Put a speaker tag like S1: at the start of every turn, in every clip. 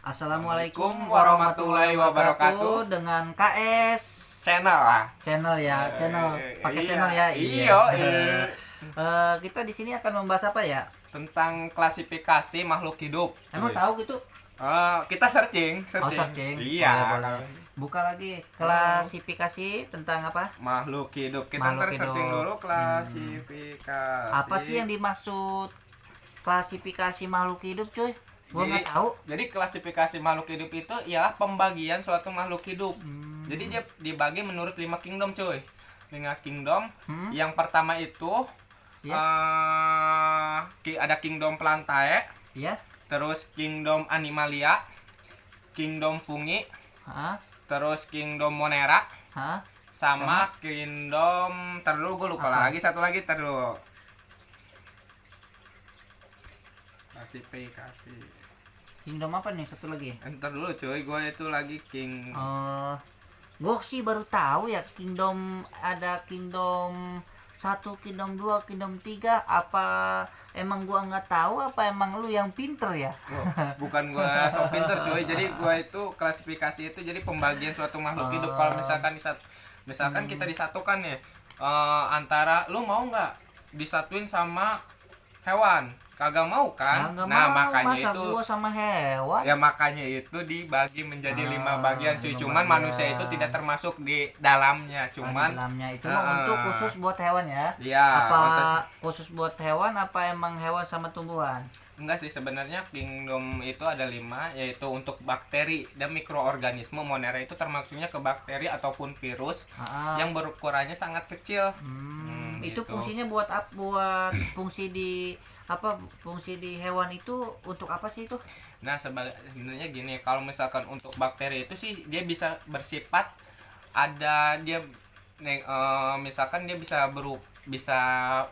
S1: Assalamualaikum warahmatullahi wabarakatuh. Dengan KS
S2: Channel lah.
S1: channel ya, channel pakai
S2: Iya.
S1: channel ya.
S2: Iya, iya.
S1: Kita di sini akan membahas apa ya?
S2: Tentang klasifikasi makhluk hidup.
S1: Emang
S2: Cuy.
S1: tahu gitu?
S2: Kita searching.
S1: Oh, searching.
S2: Iya.
S1: Boleh. Buka lagi klasifikasi tentang apa?
S2: Makhluk hidup. Kita
S1: Makhluk
S2: ntar searching
S1: hidup.
S2: dulu klasifikasi.
S1: Apa sih yang dimaksud klasifikasi makhluk hidup, cuy? Gua nggak tahu.
S2: Jadi klasifikasi makhluk hidup itu ialah pembagian suatu makhluk hidup. Jadi dia dibagi menurut 5 kingdom, cuy. 5 kingdom. Yang pertama itu
S1: Ya.
S2: ada kingdom Plantae,
S1: Ya.
S2: terus kingdom Animalia, kingdom Fungi,
S1: Hah?
S2: terus kingdom Monera,
S1: Hah?
S2: sama kingdom terus gue lupa
S1: Apa?
S2: lagi satu lagi terus klasifikasi.
S1: Kingdom apa nih satu lagi?
S2: Entar dulu cuy, gue itu lagi king.
S1: Gue sih baru tahu ya kingdom ada kingdom 1, kingdom 2, kingdom 3. Apa emang gua nggak tahu apa emang lu yang pinter ya?
S2: Bukan gue sok pinter cuy, jadi gue itu klasifikasi itu jadi pembagian suatu makhluk hidup. Kalau misalkan kita disatukan ya, antara lu mau nggak disatuin sama hewan, kagak mau kan?
S1: Nggak
S2: Nah
S1: mau,
S2: makanya
S1: masa
S2: itu
S1: gua sama hewan.
S2: ya makanya itu dibagi menjadi 5 bagian cuy.
S1: 5
S2: Cuman
S1: bagian.
S2: manusia itu tidak termasuk di dalamnya.
S1: Di
S2: Cuman
S1: dalamnya itu mah untuk khusus buat hewan ya?
S2: Iya,
S1: Apa
S2: untuk-
S1: khusus buat hewan apa emang hewan sama tumbuhan?
S2: enggak sih, sebenarnya kingdom itu ada 5, yaitu untuk bakteri dan mikroorganisme. Monera itu termasuknya ke bakteri ataupun virus yang berukurannya sangat kecil.
S1: Itu
S2: gitu.
S1: fungsinya buat buat fungsi di apa, fungsi di hewan itu untuk apa sih itu?
S2: Nah sebenarnya gini, kalau misalkan untuk bakteri itu sih dia bisa bersifat ada dia misalkan dia bisa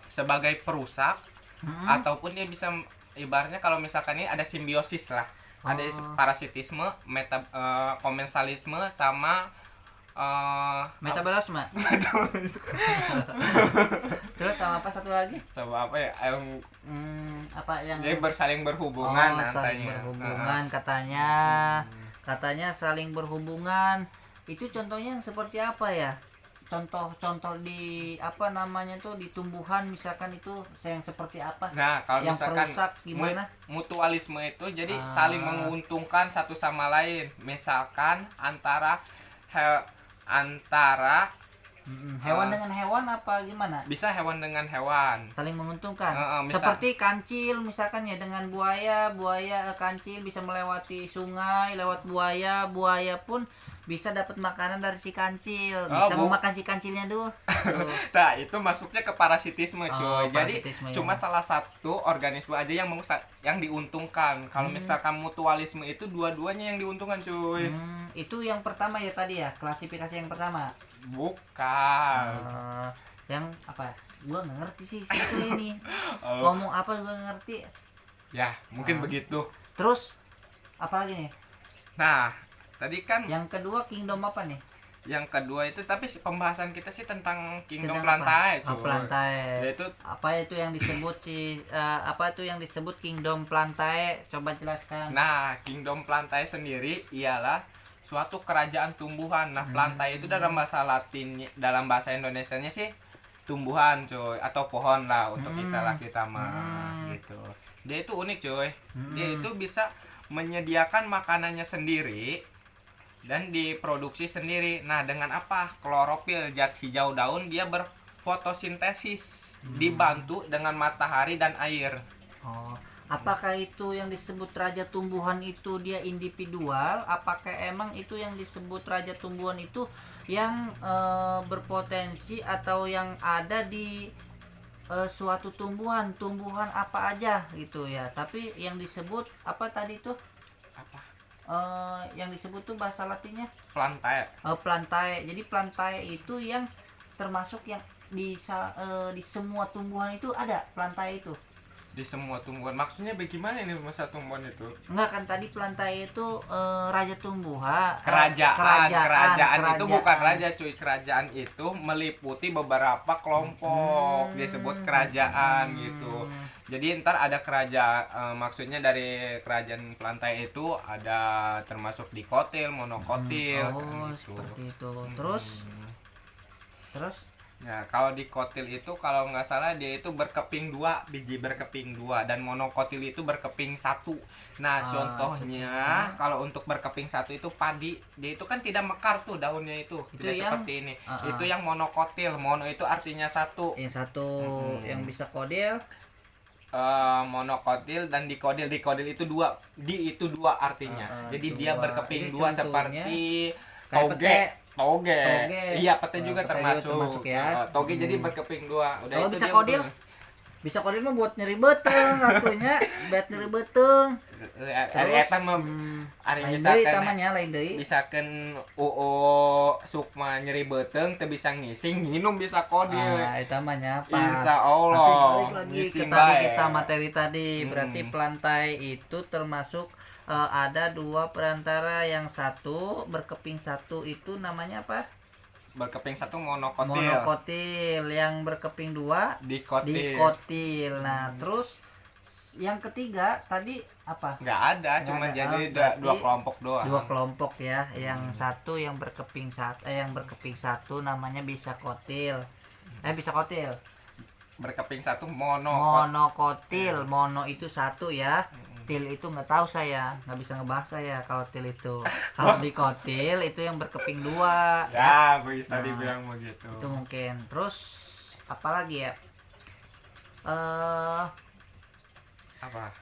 S2: sebagai perusak, ataupun dia bisa ibaratnya kalau misalkan ini ada simbiosis lah. Ada parasitisme, komensalisme, sama
S1: Metabolisme. Terus sama apa satu lagi?
S2: coba apa ya,
S1: Apa yang
S2: jadi bersaling berhubungan
S1: saling
S2: nantinya.
S1: berhubungan katanya. Katanya saling berhubungan. Itu contohnya yang seperti apa ya? Contoh di apa namanya tuh di tumbuhan misalkan itu yang seperti apa?
S2: Nah, kalau
S1: yang
S2: misalkan
S1: perusak gimana?
S2: mutualisme itu jadi saling menguntungkan satu sama lain. Misalkan antara
S1: Hewan dengan hewan apa gimana?
S2: bisa hewan dengan hewan.
S1: Saling menguntungkan.
S2: Misal-
S1: Seperti kancil misalkan ya dengan buaya, kancil bisa melewati sungai lewat buaya, buaya pun bisa dapat makanan dari si kancil, bisa memakan si kancilnya tuh.
S2: Nah, itu masuknya ke parasitisme, cuy. Jadi
S1: Parasitisme, ya.
S2: cuma salah satu organisme aja yang diuntungkan. Kalau misalkan mutualisme itu dua-duanya yang diuntungkan, cuy.
S1: Itu yang pertama ya tadi ya, klasifikasi yang pertama.
S2: Bukan.
S1: Yang apa? Gua nggak ngerti sih itu ini. Ngomong apa gua nggak ngerti.
S2: Ya, mungkin begitu.
S1: Terus apa lagi nih?
S2: Nah, tadi kan
S1: Yang kedua kingdom apa nih?
S2: yang kedua itu, tapi pembahasan kita sih tentang kingdom
S1: Tentang
S2: Plantae,
S1: apa?
S2: cuy.
S1: Plantae.
S2: Yaitu
S1: Apa itu yang disebut apa itu yang disebut kingdom Plantae? Coba jelaskan.
S2: Nah, kingdom Plantae sendiri ialah suatu kerajaan tumbuhan. Nah, Plantae itu dalam bahasa Latin, dalam bahasa Indonesianya sih tumbuhan, cuy, atau pohon lah untuk istilah kita mah gitu. Dia itu unik, cuy. Dia itu bisa menyediakan makanannya sendiri dan diproduksi sendiri. Nah, dengan apa? Klorofil, zat hijau daun, dia berfotosintesis, dibantu dengan matahari dan air.
S1: Apakah itu yang disebut raja tumbuhan itu dia individual? Apakah emang itu yang disebut raja tumbuhan itu yang berpotensi atau yang ada di suatu tumbuhan apa aja gitu ya? Tapi yang disebut apa tadi tuh?
S2: Apa?
S1: Yang disebut tuh bahasa Latinnya
S2: Plantae.
S1: Plantae. Jadi Plantae itu yang termasuk yang di semua tumbuhan itu ada Plantae itu.
S2: di semua tumbuhan. Maksudnya bagaimana ini masa tumbuhan itu?
S1: Enggak, kan tadi plantae itu raja tumbuhan.
S2: Kerajaan itu bukan raja cuy. Kerajaan itu meliputi beberapa kelompok, disebut kerajaan gitu. Jadi ntar ada kerajaan, maksudnya dari kerajaan plantae itu ada termasuk dikotil, monokotil kan gitu.
S1: Seperti itu. Terus
S2: Ya, kalau dikotil itu kalau nggak salah dia itu berkeping 2, biji berkeping 2, dan monokotil itu berkeping 1. Nah, contohnya kalau untuk berkeping 1 itu padi, dia itu kan tidak mekar tuh daunnya itu tidak
S1: yang,
S2: seperti ini. Itu yang monokotil. Mono itu artinya 1.
S1: Yang satu yang bisa kodil.
S2: Monokotil dan dikodil itu 2. Di itu 2 artinya. Jadi dia berkeping 2 seperti toge. Iya, pete juga termasuk
S1: ya.
S2: Toge jadi berkeping 2. Udah
S1: Kalau
S2: itu
S1: bisa
S2: dia
S1: kodil, bisa kodil mah buat nyeri beteng satunya, buat nyeri beteng.
S2: Eta mah ari
S1: lain deui.
S2: misalkan sukma nyeri beteng teu bisa ngising, minum bisa kodil.
S1: Eta mah nyapa.
S2: Insyaallah.
S1: Tapi balik lagi ke
S2: Ngising
S1: tadi
S2: bae.
S1: kita materi tadi, berarti plantae itu termasuk ada 2 perantara, yang satu berkeping 1 itu namanya apa?
S2: Berkeping 1 monokotil.
S1: Monokotil, yang berkeping 2 dikotil. Nah, terus yang ketiga tadi apa?
S2: Nggak ada, cuma
S1: ada.
S2: jadi
S1: Berarti
S2: 2 kelompok doang.
S1: 2 kelompok ya. Yang satu yang berkeping 1 namanya bisa kotil. Bisa kotil.
S2: Berkeping 1
S1: Monokotil. Mono itu 1 ya. Til itu nggak tahu, saya nggak bisa ngebahas saya kalau til itu. Kalau dikotil itu yang berkeping 2
S2: ya bisa dibilang begitu.
S1: itu mungkin. Terus apa lagi ya?
S2: Apa?